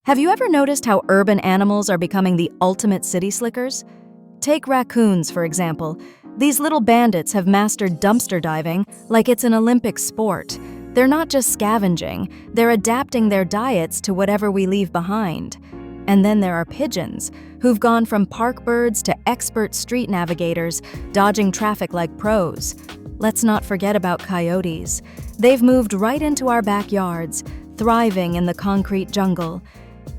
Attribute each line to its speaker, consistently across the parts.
Speaker 1: Have you ever noticed how urban animals are becoming the ultimate city slickers? Take raccoons, for example. These little bandits have mastered dumpster diving like it's an Olympic sport. They're not just scavenging, they're adapting their diets to whatever we leave behind. And then there are pigeons, who've gone from park birds to expert street navigators, dodging traffic like pros. Let's not forget about coyotes. They've moved right into our backyards, thriving in the concrete jungle.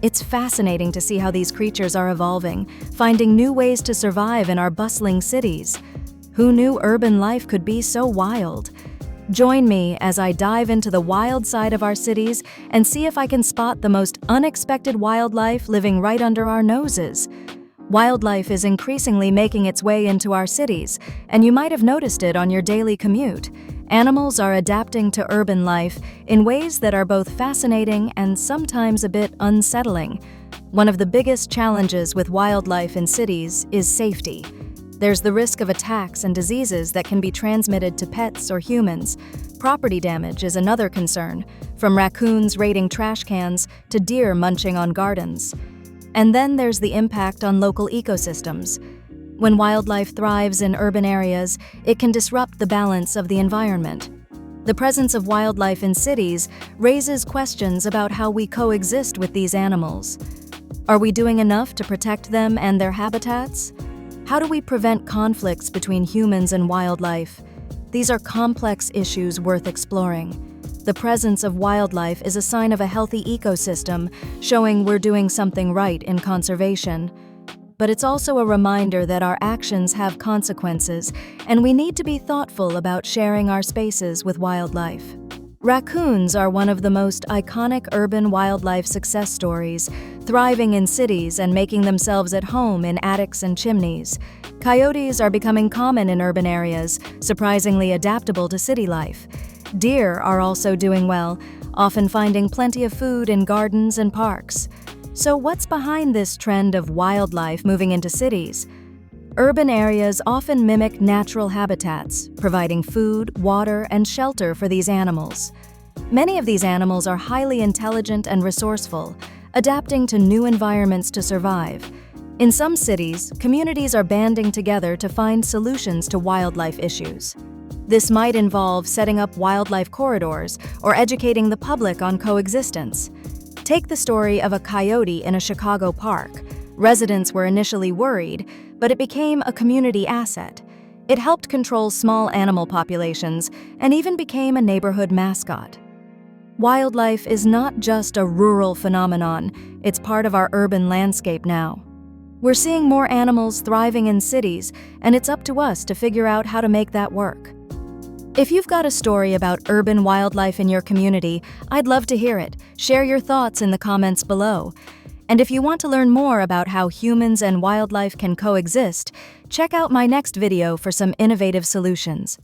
Speaker 1: It's fascinating to see how these creatures are evolving, finding new ways to survive in our bustling cities. Who knew urban life could be so wild? Join me as I dive into the wild side of our cities and see if I can spot the most unexpected wildlife living right under our noses. Wildlife is increasingly making its way into our cities, and you might have noticed it on your daily commute. Animals are adapting to urban life in ways that are both fascinating and sometimes a bit unsettling. One of the biggest challenges with wildlife in cities is safety. There's the risk of attacks and diseases that can be transmitted to pets or humans. Property damage is another concern, from raccoons raiding trash cans to deer munching on gardens. And then there's the impact on local ecosystems. When wildlife thrives in urban areas, it can disrupt the balance of the environment. The presence of wildlife in cities raises questions about how we coexist with these animals. Are we doing enough to protect them and their habitats? How do we prevent conflicts between humans and wildlife? These are complex issues worth exploring. The presence of wildlife is a sign of a healthy ecosystem, showing we're doing something right in conservation. But it's also a reminder that our actions have consequences, and we need to be thoughtful about sharing our spaces with wildlife. Raccoons are one of the most iconic urban wildlife success stories, thriving in cities and making themselves at home in attics and chimneys. Coyotes are becoming common in urban areas, surprisingly adaptable to city life. Deer are also doing well, often finding plenty of food in gardens and parks. So what's behind this trend of wildlife moving into cities? Urban areas often mimic natural habitats, providing food, water, and shelter for these animals. Many of these animals are highly intelligent and resourceful, adapting to new environments to survive. In some cities, communities are banding together to find solutions to wildlife issues. This might involve setting up wildlife corridors or educating the public on coexistence. Take the story of a coyote in a Chicago park. Residents were initially worried, but it became a community asset. It helped control small animal populations and even became a neighborhood mascot. Wildlife is not just a rural phenomenon, it's part of our urban landscape now. We're seeing more animals thriving in cities, and it's up to us to figure out how to make that work. If you've got a story about urban wildlife in your community, I'd love to hear it. Share your thoughts in the comments below. And if you want to learn more about how humans and wildlife can coexist, check out my next video for some innovative solutions.